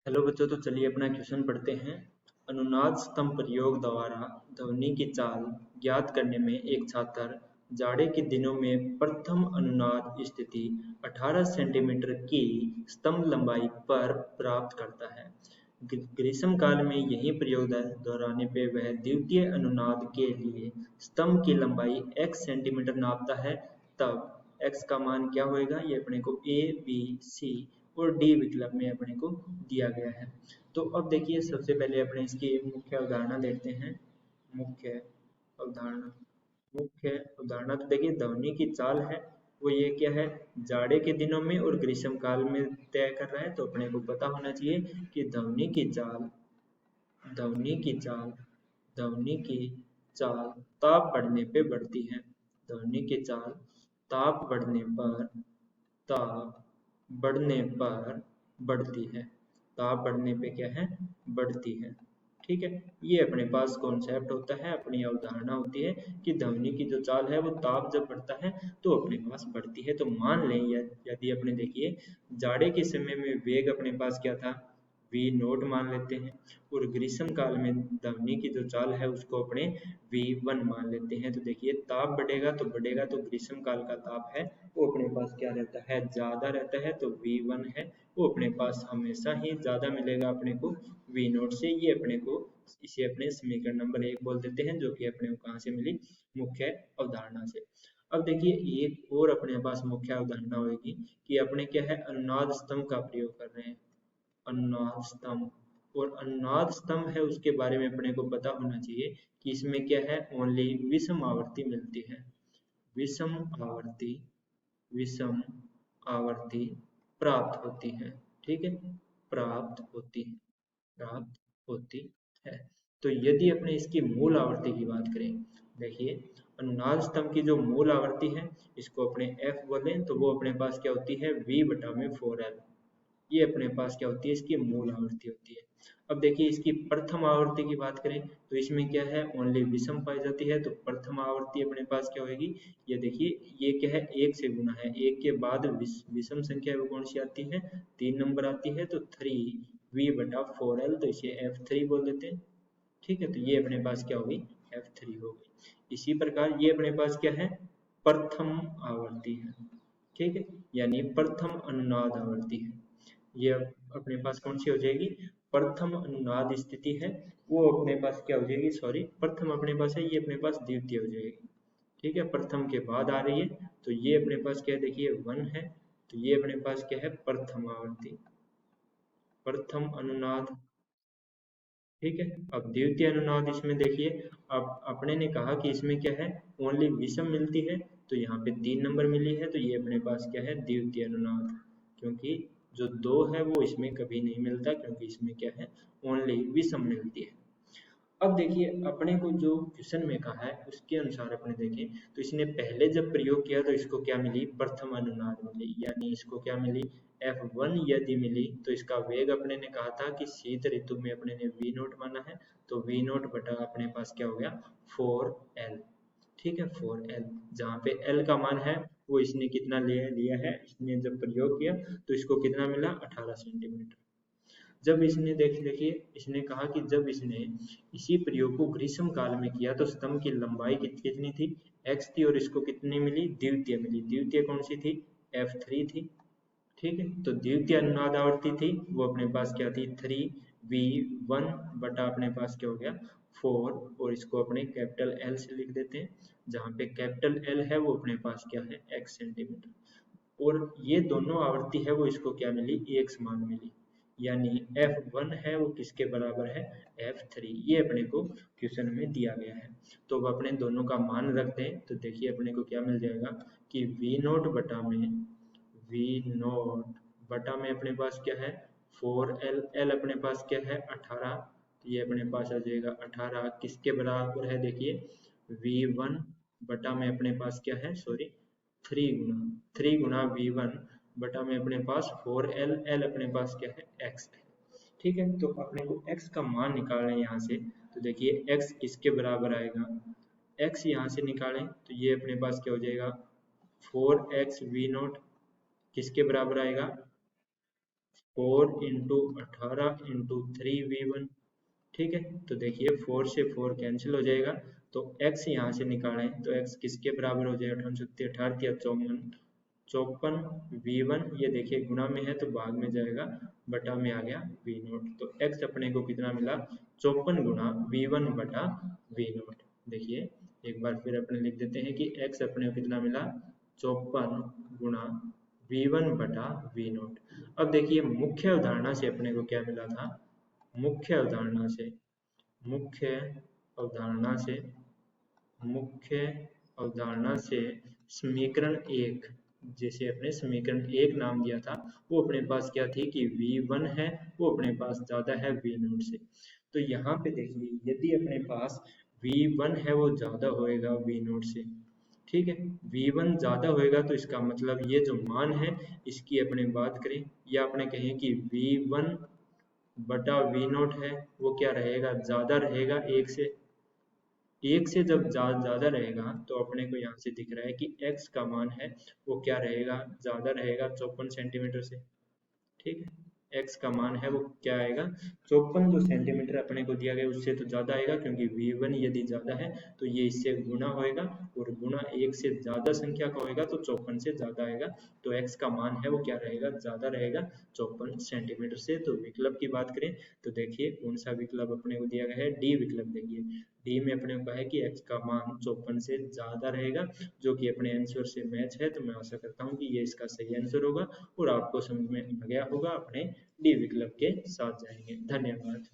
Hello बच्चों, तो चलिए अपना क्वेश्चन पढ़ते हैं। अनुनाद स्तंभ प्रयोग द्वारा ध्वनि की चाल ज्ञात करने में एक छात्र जाड़े के दिनों में प्रथम अनुनाद स्थिति 18 सेंटीमीटर की स्तंभ लंबाई पर प्राप्त करता है। ग्रीष्म काल में यही प्रयोग दोहराने पे वह द्वितीय अनुनाद के लिए स्तंभ की लंबाई x सेंटीमीटर नापता है। तब x का मान क्या होएगा, ये अपने को A, B, C और डी विकल्प में अपने को दिया गया है। तो अब देखिए, सबसे पहले अपने इसकी मुख्य अवधारणा देखते हैं। मुख्य अवधारणा मुख्य अवधारणा तो देखिए, ध्वनि की चाल है वो ये क्या है, जाड़े के दिनों में और ग्रीष्म काल में तय कर रहा है। तो अपने को पता होना चाहिए कि ध्वनि की चाल ध्वनि की चाल ताप बढ़ने पे बढ़ती है। ध्वनि की चाल ताप बढ़ने पर ताप बढ़ने पर बढ़ती है। ताप बढ़ने पे क्या है, बढ़ती है। ठीक है, ये अपने पास कॉन्सेप्ट होता है, अपनी अवधारणा होती है कि ध्वनि की जो चाल है वो ताप जब बढ़ता है तो अपने पास बढ़ती है। तो मान लें यदि अपने देखिए जाड़े के समय में वेग अपने पास क्या था, वी नोट मान लेते हैं, और ग्रीष्म काल में ध्वनि की जो चाल है उसको अपने V1 मान लेते हैं। तो देखिए, ताप बढ़ेगा तो ग्रीष्म काल का ताप है वो अपने पास क्या रहता है, ज्यादा रहता है। तो V1 है वो अपने पास हमेशा ही ज्यादा मिलेगा अपने को V नोट से। ये अपने को इसे अपने समीकरण नंबर 1 बोल देते हैं, जो कि अपने को कहाँ से मिली, मुख्य अवधारणा से। अब देखिए, एक और अपने पास मुख्य अवधारणा होगी कि अपने क्या है, अनुनाद स्तंभ का प्रयोग कर रहे हैं। अनुनाद स्तंभ और अनुनाद स्तंभ है उसके बारे में अपने को पता होना चाहिए कि इसमें क्या है, ओनली विषम आवृत्ति मिलती है। विषम आवृत्ति विषम आवृत्ति प्राप्त होती है। ठीक है, प्राप्त होती है प्राप्त होती है। तो यदि अपने इसकी मूल आवृत्ति की बात करें, देखिए अनुनाद स्तंभ की जो मूल आवृत्ति है इसको अपने F बोलें तो वो अपने पास क्या होती है, V/4L। ये अपने पास क्या होती है, इसकी मूल आवृत्ति होती है। अब देखिए, इसकी प्रथम आवृत्ति की बात करें तो इसमें क्या है, ओनली विषम पाई जाती है। तो प्रथम आवृत्ति अपने पास क्या होगी, ये देखिए ये क्या है, एक से गुना है, एक के बाद विषम संख्या वो कौन सी आती है, 3 नंबर आती है। तो 3V/4L, तो इसे F3 बोल देते हैं। ठीक है, तो ये अपने पास क्या होगी, F3 हो गई। इसी प्रकार ये अपने पास क्या है, प्रथम आवर्ती है। ठीक है, यानी प्रथम अनुनाद आवर्ती है। ये अपने पास कौन सी हो जाएगी, प्रथम अनुनाद स्थिति है वो अपने पास क्या हो जाएगी, सॉरी प्रथम अपने पास है, ये अपने पास द्वितीय हो जाएगी। ठीक है, प्रथम के बाद आ रही है तो ये अपने पास क्या है, देखिए 1 है। तो ये अपने पास क्या है, प्रथम आवर्ती, प्रथम अनुनाद। ठीक है, अब द्वितीय अनुनाद इसमें देखिए, अब अपने ने कहा कि इसमें क्या है, ओनली विषम मिलती है। तो यहाँ पे 3 नंबर मिली है, तो ये अपने पास क्या है, द्वितीय अनुनाद। क्योंकि जो 2 है वो इसमें कभी नहीं मिलता, क्योंकि इसमें क्या है, ओनली विषम मिलती है। अब देखिए, अपने को जो क्वेश्चन में कहा है उसके अनुसार अपने देखें तो इसने पहले जब प्रयोग किया तो इसको क्या मिली, प्रथम अनुनाद मिली, यानी इसको क्या मिली, F1 यदि मिली। तो इसका वेग अपने ने कहा था कि शीत ऋतु में अपने ने V नोट माना है। तो V नोट बटा अपने पास क्या हो गया, 4L। ठीक है, 4L, जहाँ पे L का मान है वो इसने कितना लिया है, इसने जब प्रयोग किया तो इसको कितना मिला, 18 सेंटीमीटर। जब इसने देखिए इसने कहा कि जब इसने इसी प्रयोग को ग्रीष्म काल में किया तो स्तंभ की लंबाई कितनी थी, x थी, और इसको कितनी मिली, द्वितीय मिली। द्वितीय कौन सी थी, F3 थी। ठीक है, तो द्वितीय अनुनाद आवर्ती थी वो अपने पास क्या थी, 3V1 बटा अपने पास क्या हो गया, 4, और इसको अपने कैपिटल L से लिख देते हैं। जहाँ पे कैपिटल L है वो अपने पास क्या है, x सेंटीमीटर। और ये दोनों आवर्ती है वो इसको क्या मिली, एक समान मिली। यानी F1 है वो किसके बराबर है, F3। ये अपने को क्वेश्चन में दिया गया है। तो अब अपने दोनों का मान रखते हैं तो देखिए अपने को क्या मिल जाएगा कि V नोट बटा में अपने पास क्या है, 4L। L अपने पास क्या है, 18। तो ये अपने पास आ जाएगा 18 किसके बराबर है, देखिए V1/में अपने पास क्या है, सॉरी 3 गुना V1 बटा में अपने पास 4L। L अपने पास क्या है, x है। ठीक है, तो अपने को x का मान निकालना है यहाँ से। तो देखिए x किसके बराबर आएगा, x यहाँ से निकालें तो ये अपने पास क्या हो जाएगा, 4x V नोट किसके बराबर आएगा, 4 × 18 × 3v1। ठीक है, तो देखिए 4 से 4 कैंसिल हो जाएगा, तो x यहाँ से निकालें तो x किसके बराबर हो जाएगा, 18 54 54 v1, ये देखिए गुणा में है तो भाग में जाएगा, बटा में आ गया v0। तो x अपने को कितना मिला, 54 गुणा v1 बटा v0। देखिए एक बार फिर अपने लिख देते हैं कि x अपने को कितना मिला, 54 गुणा v1 बटा v0। अब देखिए मुख्य अवधारणा से अपने को क्या मिला था, मुख्य अवधारणा से मुख्य अवधारणा से मुख्य अवधारणा से समीकरण एक, जैसे अपने समीकरण एक नाम दिया था, वो अपने पास क्या थी कि v1 है वो अपने पास ज्यादा है v0 से। तो यहाँ पे देखिए यदि अपने पास v1 है वो ज्यादा होएगा v0 से, ठीक है, v1 ज्यादा होएगा तो इसका मतलब ये जो मान है इसकी अपने बात करें, या अपने कहें कि v1 बटा v0 है वो क्या रहेगा, ज्यादा रहेगा एक से। एक से जब ज्यादा रहेगा तो अपने को यहाँ से दिख रहा है कि x का मान है वो क्या रहेगा, ज्यादा रहेगा 54 सेंटीमीटर से। ठीक है, x का मान है वो क्या आएगा, 54 जो सेंटीमीटर अपने को दिया गया उससे तो ज्यादा आएगा, क्योंकि v1 यदि ज्यादा है तो ये इससे गुना होएगा, और गुना एक से ज्यादा संख्या का होएगा तो 54 से ज्यादा आएगा, तो x का मान है वो क्या रहेगा, ज्यादा रहेगा 54 सेंटीमीटर से। तो विकल्प की बात करें तो देखिए कौन सा विकल्प अपने को दिया गया है, डी विकल्प। देखिए डी में अपने को कहा है कि x का मान 54 से ज्यादा रहेगा, जो कि अपने आंसर से मैच है, तो मैं आशा करता हूँ कि ये इसका सही आंसर होगा और आपको समझ में आ गया होगा। अपने डी विकल्प के साथ जाएंगे। धन्यवाद।